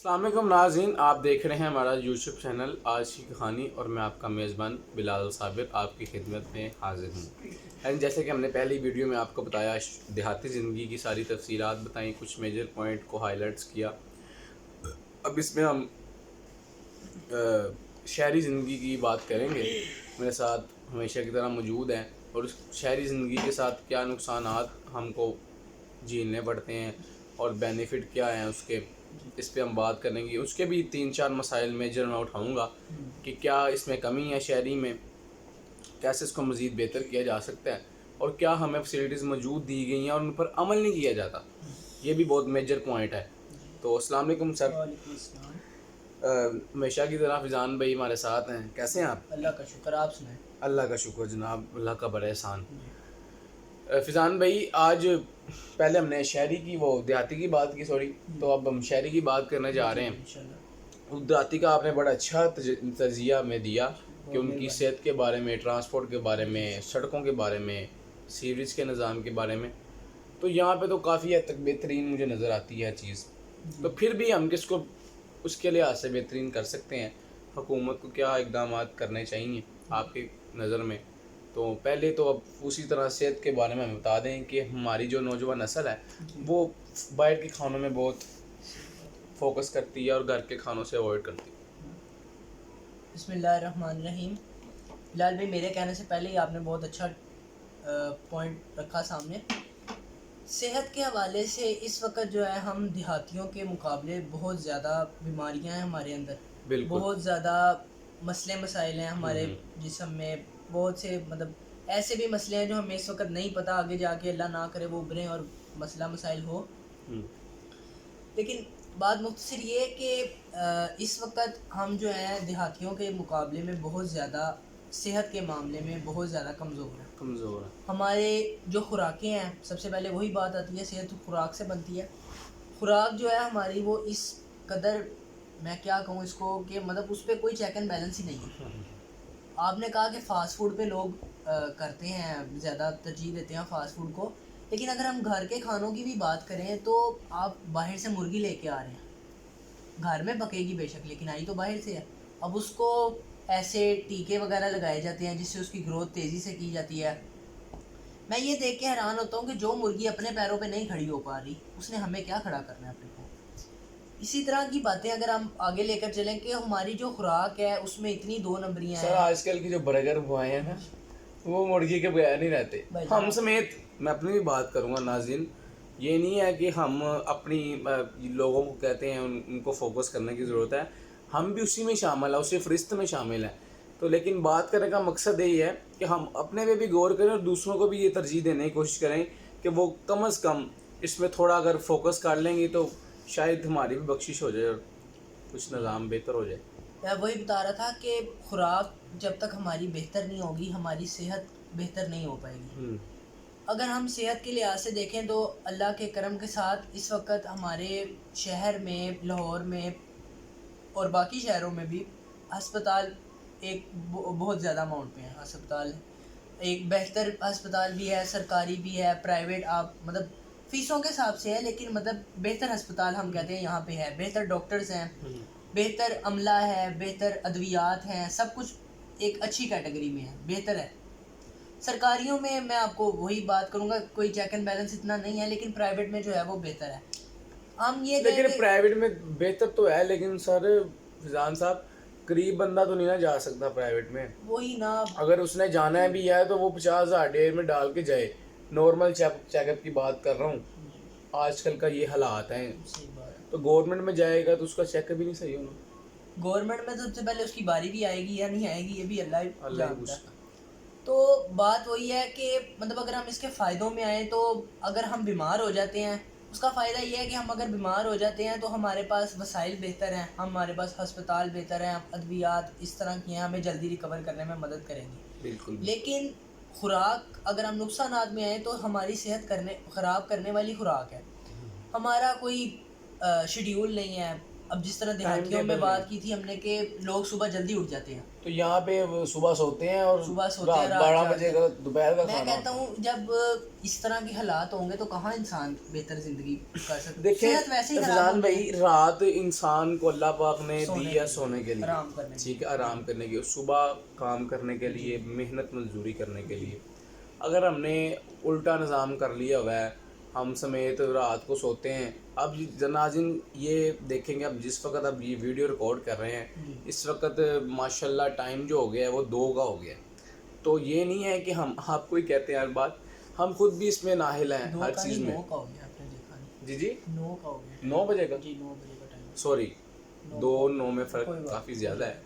السلام علیکم ناظرین، آپ دیکھ رہے ہیں ہمارا یوٹیوب چینل آج کی کہانی، اور میں آپ کا میزبان بلال صابر آپ کی خدمت میں حاضر ہوں۔ جیسے کہ ہم نے پہلی ویڈیو میں آپ کو بتایا، دیہاتی زندگی کی ساری تفصیلات بتائیں، کچھ میجر پوائنٹ کو ہائی لائٹس کیا۔ اب اس میں ہم شہری زندگی کی بات کریں گے۔ میرے ساتھ ہمیشہ کی طرح موجود ہیں، اور اس شہری زندگی کے ساتھ کیا نقصانات ہم کو جھیلنے پڑتے ہیں اور بینیفٹ کیا ہیں اس کے، اس پہ ہم بات کریں گے۔ اس کے بھی 3-4 مسائل میجر میں اٹھاؤں گا کہ کیا اس میں کمی ہے شہری میں، کیسے اس کو مزید بہتر کیا جا سکتا ہے، اور کیا ہمیں فیسلٹیز موجود دی گئی ہیں اور ان پر عمل نہیں کیا جاتا۔ یہ بھی بہت میجر پوائنٹ ہے۔ تو السلام علیکم سر۔ وعلیکم السلام۔ ہمیشہ کی طرح فیضان بھائی ہمارے ساتھ ہیں، کیسے ہیں آپ؟ اللہ کا شکر، آپ سنائیں۔ اللہ کا شکر جناب، اللہ کا بڑا احسان۔ فیضان بھائی، آج پہلے ہم نے شہری کی دیہاتی کی بات کی، سوری، تو اب ہم شہری کی بات کرنے جا رہے ہیں۔ انشاءاللہ۔ دیہاتی کا آپ نے بڑا اچھا تجزیہ میں دیا کہ ان کی صحت کے بارے میں، ٹرانسپورٹ کے بارے میں، سڑکوں کے بارے میں، سیوریج کے نظام کے بارے میں، تو یہاں پہ تو کافی حد تک بہترین مجھے نظر آتی ہے چیز۔ تو پھر بھی ہم کس کو اس کے لحاظ سے بہترین کر سکتے ہیں؟ حکومت کو کیا اقدامات کرنے چاہیے آپ کی نظر میں؟ تو پہلے تو اب اسی طرح صحت کے بارے میں ہمیں بتا دیں کہ ہماری جو نوجوان نسل ہے وہ باہر کے کھانوں میں بہت فوکس کرتی ہے اور گھر کے کھانوں سے اوائڈ کرتی ہے۔ بسم اللہ الرحمن الرحیم۔ بلال بھائی، میرے کہنے سے پہلے ہی آپ نے بہت اچھا پوائنٹ رکھا سامنے۔ صحت کے حوالے سے اس وقت جو ہے ہم دیہاتیوں کے مقابلے بہت زیادہ بیماریاں ہیں ہمارے اندر، بہت زیادہ مسئلے مسائل ہیں ہمارے جسم میں، بہت سے ایسے بھی مسئلے ہیں جو ہمیں اس وقت نہیں پتہ، آگے جا کے اللہ نہ کرے وہ ابھریں اور مسئلہ مسائل ہو۔ لیکن بات مختصر یہ ہے کہ اس وقت ہم جو ہیں دیہاتیوں کے مقابلے میں بہت زیادہ صحت کے معاملے میں بہت زیادہ کمزور ہیں۔ ہمارے جو خوراکیں ہیں، سب سے پہلے وہی بات آتی ہے، صحت خوراک سے بنتی ہے۔ خوراک جو ہے ہماری وہ اس قدر، میں کیا کہوں اس کو، کہ اس پہ کوئی چیک اینڈ بیلنس ہی نہیں ہے۔ آپ نے کہا کہ فاسٹ فوڈ پہ لوگ کرتے ہیں، زیادہ ترجیح دیتے ہیں فاسٹ فوڈ کو، لیکن اگر ہم گھر کے کھانوں کی بھی بات کریں تو آپ باہر سے مرغی لے کے آ رہے ہیں، گھر میں پکے گی بے شک لیکن آئی تو باہر سے ہے۔ اب اس کو ایسے ٹیکے وغیرہ لگائے جاتے ہیں جس سے اس کی گروتھ تیزی سے کی جاتی ہے۔ میں یہ دیکھ کے حیران ہوتا ہوں کہ جو مرغی اپنے پیروں پہ نہیں کھڑی ہو پا رہی، اس نے ہمیں کیا کھڑا کرنا ہے اپنے کو۔ اسی طرح کی باتیں اگر ہم آگے لے کر چلیں کہ ہماری جو خوراک ہے اس میں اتنی 2 نمبریاں ہیں۔ سر آج کل کی جو برگر بوائے ہیں نا، وہ مرغی کے بغیر نہیں رہتے، ہم سمیت۔ میں اپنی بھی بات کروں گا ناظرین، یہ نہیں ہے کہ ہم اپنی لوگوں کو کہتے ہیں ان کو فوکس کرنے کی ضرورت ہے، ہم بھی اسی میں شامل ہیں، اسی فہرست میں شامل ہیں۔ تو لیکن بات کرنے کا مقصد یہی ہے کہ ہم اپنے پہ بھی غور کریں اور دوسروں کو بھی یہ ترجیح دینے کی کوشش کریں کہ وہ کم از کم اس میں تھوڑا اگر فوکس کر لیں گے تو شاید ہماری بھی بخشش ہو جائے اور کچھ نظام بہتر ہو جائے۔ میں وہی بتا رہا تھا کہ خوراک جب تک ہماری بہتر نہیں ہوگی، ہماری صحت بہتر نہیں ہو پائے گی۔ اگر ہم صحت کے لحاظ سے دیکھیں تو اللہ کے کرم کے ساتھ اس وقت ہمارے شہر میں، لاہور میں اور باقی شہروں میں بھی ہسپتال ایک بہت زیادہ اماؤنٹ پہ ہیں۔ ہسپتال ایک بہتر ہسپتال بھی ہے، سرکاری بھی ہے، پرائیویٹ، آپ فیسوں کے حساب سے ہے، لیکن بہتر ہسپتال ہم کہتے ہیں یہاں پہ ہے، بہتر ڈاکٹرز ہیں، بہتر عملہ ہے، بہتر ادویات ہیں، سب کچھ ایک اچھی کیٹیگری میں ہے، بہتر ہے۔ سرکاریوں میں آپ کو وہی بات کروں گا، کوئی چیک اینڈ بیلنس اتنا نہیں ہے، لیکن پرائیویٹ میں جو ہے وہ بہتر ہے۔ ہم یہ لیکن پرائیویٹ میں بہتر تو ہے، لیکن سر فیضان صاحب، غریب بندہ تو نہیں نہ جا سکتا پرائیویٹ میں۔ وہی نا، اگر اس نے جانا بھی ہے تو وہ 50,000 ڈیڑھ میں ڈال کے جائے۔ نارمل چیک اپ کی بات کر رہا ہوں، آج کل کا یہ حالات ہیں۔ تو گورنمنٹ میں جائے گا تو اس کا چیک اپ ہی نہیں صحیح ہونا۔ گورنمنٹ میں سب سے پہلے اس کی باری بھی آئے گی یا نہیں آئے گی، یہ بھی اللہ جانتا ہے۔ پوچھتا۔ تو بات وہی ہے کہ اگر ہم اس کے فائدوں میں آئیں تو اگر ہم بیمار ہو جاتے ہیں، اس کا فائدہ یہ ہے کہ ہم اگر بیمار ہو جاتے ہیں تو ہمارے پاس وسائل بہتر ہیں، ہمارے پاس ہسپتال بہتر ہیں، ادویات اس طرح کی ہیں، ہمیں جلدی ریکور کرنے میں مدد کریں گی۔ بالکل۔ لیکن خوراک، اگر ہم نقصانات میں آئیں تو ہماری صحت خراب کرنے والی خوراک ہے۔ ہمارا کوئی شیڈیول نہیں ہے، اب جس طرح دیہاتیوں میں بات کی تھی ہم نے کہ لوگ صبح جلدی اٹھ جاتے ہیں تو یہاں پہ صبح سوتے ہیں اور صبح سوتے ہیں رات 12 بجے کا دوپہر کا میں کھانا کہتا ہوں جب اس طرح کے حالات ہوں گے تو کہاں انسان بہتر زندگی کر سکتا. دیکھیں صحت ویسے ہی خراب افضان ہوتی ہے. بھائی، رات انسان کو اللہ پاک نے سونے دی کے ہے لیے، سونے کے لیے، آرام کرنے کے ٹھیک ہے، آرام کرنے کے لیے، صبح کام کرنے کے لیے، محنت مزدوری کرنے کے لیے. اگر ہم نے الٹا نظام کر لیا ہوا ہے، ہم سمیت رات کو سوتے ہیں. اب ناظرین یہ دیکھیں گے، اب جس وقت اب یہ ویڈیو ریکارڈ کر رہے ہیں اس وقت ماشاءاللہ ٹائم جو ہو گیا ہے وہ 2 کا ہو گیا ہے. تو یہ نہیں ہے کہ ہم آپ کو ہی کہتے ہیں ہر بات، ہم خود بھی اس میں نااہل ہیں ہر چیز میں. 9 کا ہو گیا، آپ نے دیکھا نہیں؟ جی جی 9 کا ہو گیا. 9 بجے کا، جی 9 بجے کا ٹائم. سوری 2-9 میں فرق کافی زیادہ ہے.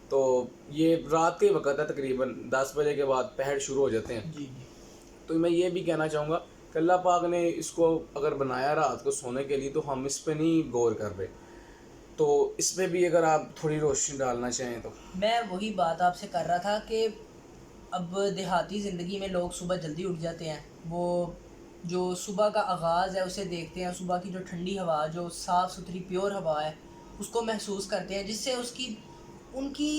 تو یہ رات کے وقت ہے، تقریباً 10 بجے کے بعد پہر شروع ہو جاتے ہیں. جی جی. تو میں یہ بھی کہنا چاہوں گا کہ اللہ پاک نے اس کو اگر بنایا رات کو سونے کے لیے تو ہم اس پہ نہیں غور کر رہے. تو اس پہ بھی اگر آپ تھوڑی روشنی ڈالنا چاہیں تو. میں وہی بات آپ سے کر رہا تھا کہ اب دیہاتی زندگی میں لوگ صبح جلدی اٹھ جاتے ہیں. وہ جو صبح کا آغاز ہے اسے دیکھتے ہیں، صبح کی جو ٹھنڈی ہوا، جو صاف ستھری پیور ہوا ہے اس کو محسوس کرتے ہیں، جس سے ان کی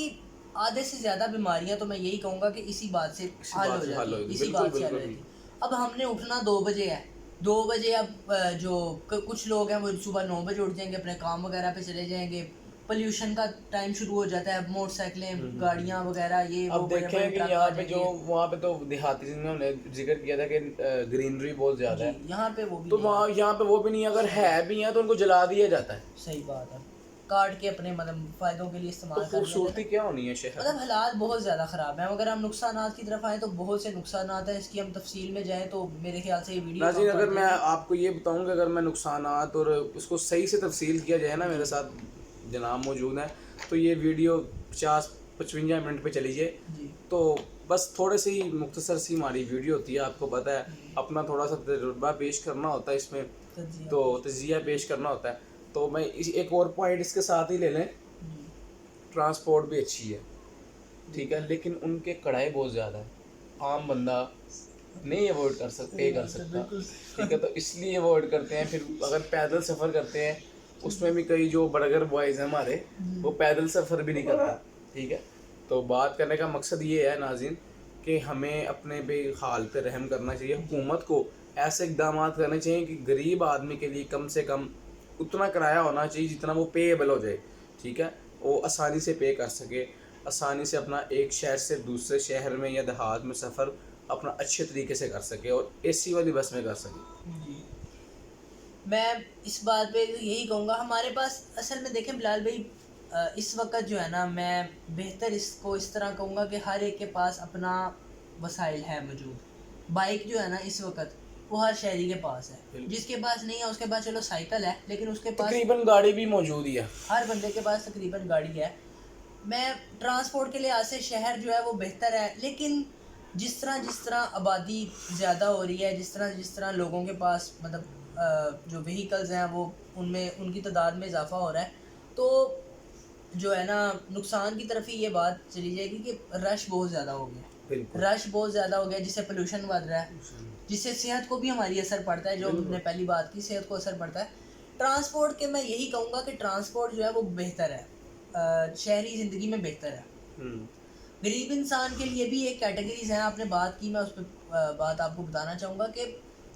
آدھے سے زیادہ بیماریاں تو میں یہی کہوں گا کہ اسی بات سے حل ہو جاتی ہیں، اسی بات سے حل ہو جاتی ہیں. اب ہم نے اٹھنا 2 بجے ہے، 2 بجے اب جو کچھ لوگ ہیں وہ صبح 9 بجے اٹھ جائیں گے، اپنے کام وغیرہ پہ چلے جائیں گے. پلیوشن کا ٹائم شروع ہو جاتا ہے، موٹر سائیکلیں، گاڑیاں وغیرہ، یہ وہ اب دیکھیں کہ یہاں پہ جو وہاں پہ تو دیہاتی زندگی میں ہم نے ذکر کیا تھا کہ گرینری بہت زیادہ ہے، یہاں پہ وہ بھی تو وہاں یہاں پہ وہ بھی نہیں، اگر ہے بھی ہیں تو ان کو جلا دیا جاتا ہے. صحیح بات ہے، کاٹ کے اپنے مطلب فائدوں کے لیے استعمال تو خوبصورتی کیا ہونی ہے شہر، مطلب حالات بہت زیادہ خراب ہیں. اگر ہم نقصانات کی طرف آئیں تو بہت سے نقصانات ہیں، اس کی ہم تفصیل میں جائیں تو میرے خیال سے یہ ویڈیو ناظرین اگر میں آپ کو یہ بتاؤں کہ اگر میں نقصانات اور اس کو صحیح سے تفصیل کیا جائے نا، میرے ساتھ جناب موجود ہیں تو یہ ویڈیو 50-55 منٹ پہ چلی جائے. تو بس تھوڑے سی مختصر سی ہماری ویڈیو ہوتی ہے، آپ کو پتہ ہے اپنا تھوڑا سا تجربہ پیش کرنا ہوتا ہے اس میں، تو تجزیہ پیش کرنا ہوتا ہے. تو میں ایک اور پوائنٹ اس کے ساتھ ہی لے لیں، ٹرانسپورٹ بھی اچھی ہے ٹھیک ہے، لیکن ان کے کڑھائی بہت زیادہ ہے، عام بندہ نہیں اوائڈ کر سکتا، پے کر سکتا ٹھیک ہے. تو اس لیے اوائڈ کرتے ہیں. پھر اگر پیدل سفر کرتے ہیں اس میں بھی کئی جو برگر بوائز ہیں ہمارے وہ پیدل سفر بھی نہیں کرتا ٹھیک ہے. تو بات کرنے کا مقصد یہ ہے ناظرین کہ ہمیں اپنے بے حال پہ رحم کرنا چاہیے. حکومت کو ایسے اقدامات کرنے چاہیے کہ غریب آدمی کے لیے کم سے کم اتنا کرایہ ہونا چاہیے جتنا وہ پے ایبل ہو جائے ٹھیک ہے، وہ آسانی سے پے کر سکے، آسانی سے اپنا ایک شہر سے دوسرے شہر میں یا دیہات میں سفر اپنا اچھے طریقے سے کر سکے اور اے سی والی بس میں کر سکے. جی میں اس بات پہ یہی کہوں گا، ہمارے پاس اصل میں دیکھیں بلال بھائی اس وقت جو ہے نا، میں بہتر اس کو اس طرح کہوں گا کہ ہر ایک کے پاس اپنا وسائل ہے موجود. بائک جو ہے نا اس وقت وہ ہر شہری کے پاس ہے، جس کے پاس نہیں ہے اس کے پاس چلو سائیکل ہے، لیکن اس کے پاس تقریباً گاڑی بھی موجود ہی ہے، ہر بندے کے پاس تقریباً گاڑی ہے. میں ٹرانسپورٹ کے لحاظ سے شہر جو ہے وہ بہتر ہے، لیکن جس طرح آبادی زیادہ ہو رہی ہے، جس طرح لوگوں کے پاس مطلب جو وہیکلز ہیں وہ ان کی تعداد میں اضافہ ہو رہا ہے، تو جو ہے نا نقصان کی طرف ہی یہ بات چلی جائے گی کہ رش بہت زیادہ ہو گیا، رش بہت زیادہ ہو گیا جس سے پولوشن بڑھ رہا ہے، جس سے صحت کو بھی ہماری اثر پڑتا ہے. جو ہم نے پہلی بات کی صحت کو اثر پڑتا ہے. ٹرانسپورٹ کے میں یہی کہوں گا کہ ٹرانسپورٹ جو ہے وہ بہتر ہے، شہری زندگی میں بہتر ہے. غریب انسان کے لیے بھی ایک کیٹیگریز ہیں، آپ نے بات کی، میں اس پہ بات آپ کو بتانا چاہوں گا کہ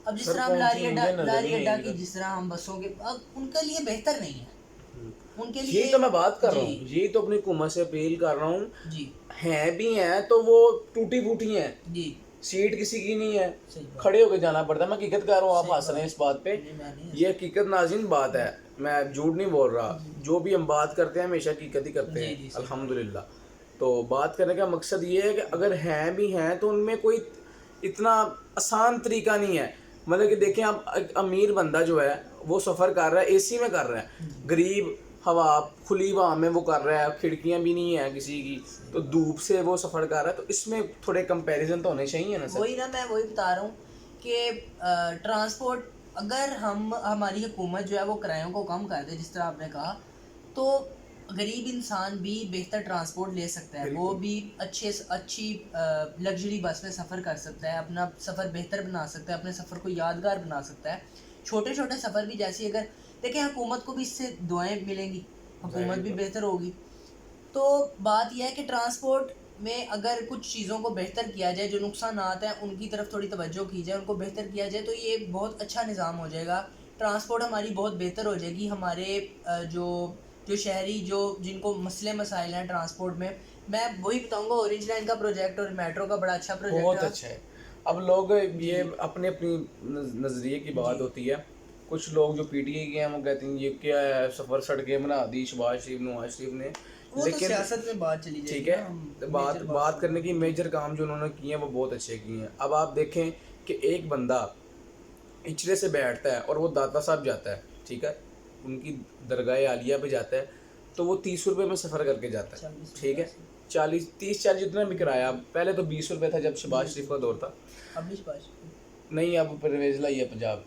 اب جس طرح ہم لاری اڈا کی، جس طرح ہم بسوں کے، اب ان کے لیے بہتر نہیں ہے. ان کے لیے یہی تو میں بات کر رہا ہوں، یہی تو اپنی حکومت سے اپیل کر رہا ہوں. جی ہیں بھی ہیں تو وہ ٹوٹی پھوٹی ہیں، جی سیٹ کسی کی نہیں ہے، کھڑے ہو کے جانا پڑتا ہے. میں حقیقت کہہ رہا ہوں، آپ ہنس رہے ہیں اس بات پہ، یہ حقیقت ناظرین بات ہے، میں جھوٹ نہیں بول رہا. جو بھی ہم بات کرتے ہیں ہمیشہ حقیقت ہی کرتے ہیں الحمدللہ. تو بات کرنے کا مقصد یہ ہے کہ اگر ہیں بھی ہیں تو ان میں کوئی اتنا آسان طریقہ نہیں ہے. مطلب کہ دیکھیں آپ امیر بندہ جو ہے وہ سفر کر رہا ہے، اے سی میں کر رہا ہے، غریب ہوا کھلی ہوا میں وہ کر رہا ہے، کھڑکیاں بھی نہیں ہیں کسی کی، تو دھوپ سے وہ سفر کر رہا ہے. تو اس میں تھوڑے کمپیریزن تو ہونے چاہیے نا سر. وہی نا، میں وہی بتا رہا ہوں کہ ٹرانسپورٹ اگر ہماری حکومت جو ہے وہ کرایوں کو کم کر دے، جس طرح آپ نے کہا، تو غریب انسان بھی بہتر ٹرانسپورٹ لے سکتا ہے، وہ بھی اچھی لگژری بس میں سفر کر سکتا ہے، اپنا سفر بہتر بنا سکتا ہے، اپنے سفر کو یادگار بنا سکتا ہے. چھوٹے چھوٹے سفر بھی، جیسے اگر دیکھیں حکومت کو بھی اس سے دعائیں ملیں گی حکومت بھی بہتر ہوگی. تو بات یہ ہے کہ ٹرانسپورٹ میں اگر کچھ چیزوں کو بہتر کیا جائے, جو نقصانات ہیں ان کی طرف تھوڑی توجہ کی جائے, ان کو بہتر کیا جائے, تو یہ بہت اچھا نظام ہو جائے گا. ٹرانسپورٹ ہماری بہت بہتر ہو جائے گی. ہمارے جو شہری جن کو مسئلے مسائل ہیں ٹرانسپورٹ میں وہی بتاؤں گا. اورنج لائن کا پروجیکٹ اور میٹرو کا بڑا اچھا پروجیکٹ بہت ہے. اچھا ہے. اب لوگ یہ اپنے اپنی نظریے کی بات ہوتی ہے. کچھ لوگ جو پی ٹی آئی کے ہیں وہ کہتے ہیں یہ کیا ہے, سفر سڑکیں بنا دی شہباز شریف نواز شریف نے. لیکن سیاست میں بات چلی جائے ٹھیک ہے, بات کرنے کی میجر کام جو انہوں نے کیے ہیں وہ بہت اچھے کیے ہیں. اب آپ دیکھیں کہ ایک بندہ اچھلے سے بیٹھتا ہے اور وہ داتا صاحب جاتا ہے, ٹھیک ہے, ان کی درگاہ عالیہ پہ جاتا ہے, تو وہ 30 روپے میں سفر کر کے جاتا ہے. ٹھیک ہے, 30-40 جتنا بھی کرایہ. پہلے تو 20 روپے تھا جب شہباز شریف کا دور تھا. نہیں, اب پرویز لائی ہے پنجاب.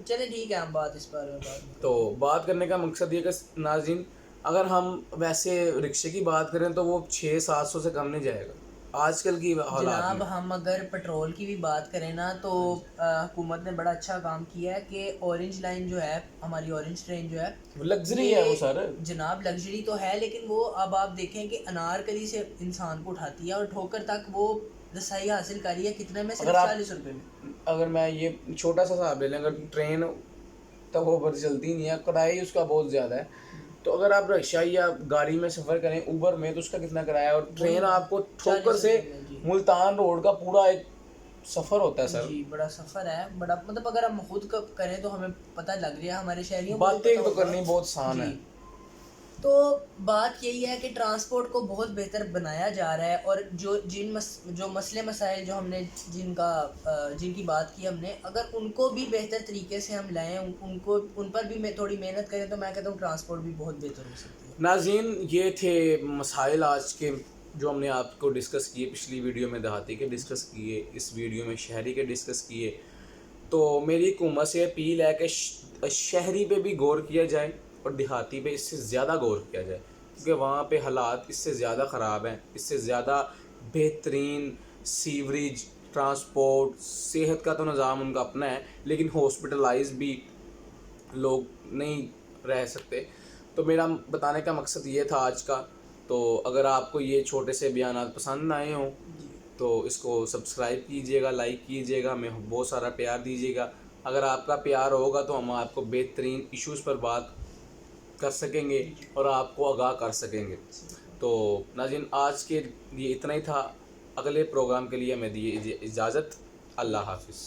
چلے ٹھیک ہے, ہم بات اس بارے میں تو بات کرنے کا مقصد یہ کہ ناظرین, اگر ہم ویسے رکشے کی بات کریں تو وہ 600-700 سے کم نہیں جائے گا آج کل کی حالات جناب. میں. ہم اگر پیٹرول کی بھی بات کریں نا تو حکومت نے بڑا اچھا کام کیا ہے کہ اورنج لائن جو ہے, ہماری اورنج ٹرین جو ہے, لگژری ہے وہ سر. جناب لگژری تو ہے, لیکن وہ اب آپ دیکھیں کہ انارکلی سے انسان کو اٹھاتی ہے اور ٹھوکر تک وہ رسائی حاصل کری ہے. کتنے میں؟ صرف 40 روپے میں. اگر میں یہ چھوٹا سا حساب لے لیں, اگر ٹرین تب وہ پر چلتی نہیں ہے, کرایہ ہی اس کا بہت زیادہ ہے. تو اگر آپ رکشہ یا گاڑی میں سفر کریں اوبر میں تو اس کا کتنا کرایہ ہے, اور ٹرین آپ کو ٹھوکر سے ملتان روڈ کا پورا ایک سفر ہوتا ہے سر. جی بڑا سفر ہے, بڑا مطلب اگر ہم خود کریں تو ہمیں پتہ لگ رہا ہے, ہمارے شہریوں کو باتیں تو کرنی بہت آسان ہے. تو بات یہی ہے کہ ٹرانسپورٹ کو بہت بہتر بنایا جا رہا ہے, اور جو مسئلے مسائل جو ہم نے جن کی بات کی ہم نے, اگر ان کو بھی بہتر طریقے سے ہم لائیں, ان پر بھی تھوڑی محنت کریں, تو میں کہتا ہوں ٹرانسپورٹ بھی بہت بہتر ہو سکتی ہے. ناظرین, یہ تھے مسائل آج کے جو ہم نے آپ کو ڈسکس کیے. پچھلی ویڈیو میں دیہاتی کے ڈسکس کیے, اس ویڈیو میں شہری کے ڈسکس کیے. تو میری حکومت سے اپیل ہے کہ شہری پہ بھی غور کیا جائے اور دیہاتی پہ اس سے زیادہ غور کیا جائے, کیونکہ وہاں پہ حالات اس سے زیادہ خراب ہیں. اس سے زیادہ بہترین سیوریج, ٹرانسپورٹ, صحت کا تو نظام ان کا اپنا ہے, لیکن ہاسپٹلائز بھی لوگ نہیں رہ سکتے. تو میرا بتانے کا مقصد یہ تھا آج کا. تو اگر آپ کو یہ چھوٹے سے بیانات پسند آئے ہوں تو اس کو سبسکرائب کیجیے گا, لائک کیجیے گا, ہمیں بہت سارا پیار دیجیے گا. اگر آپ کا پیار ہوگا تو ہم آپ کو بہترین ایشوز پر بات کر سکیں گے اور آپ کو آگاہ کر سکیں گے. تو ناظرین, آج کے لیے اتنا ہی تھا. اگلے پروگرام کے لیے ہمیں دیجیے اجازت. اللہ حافظ.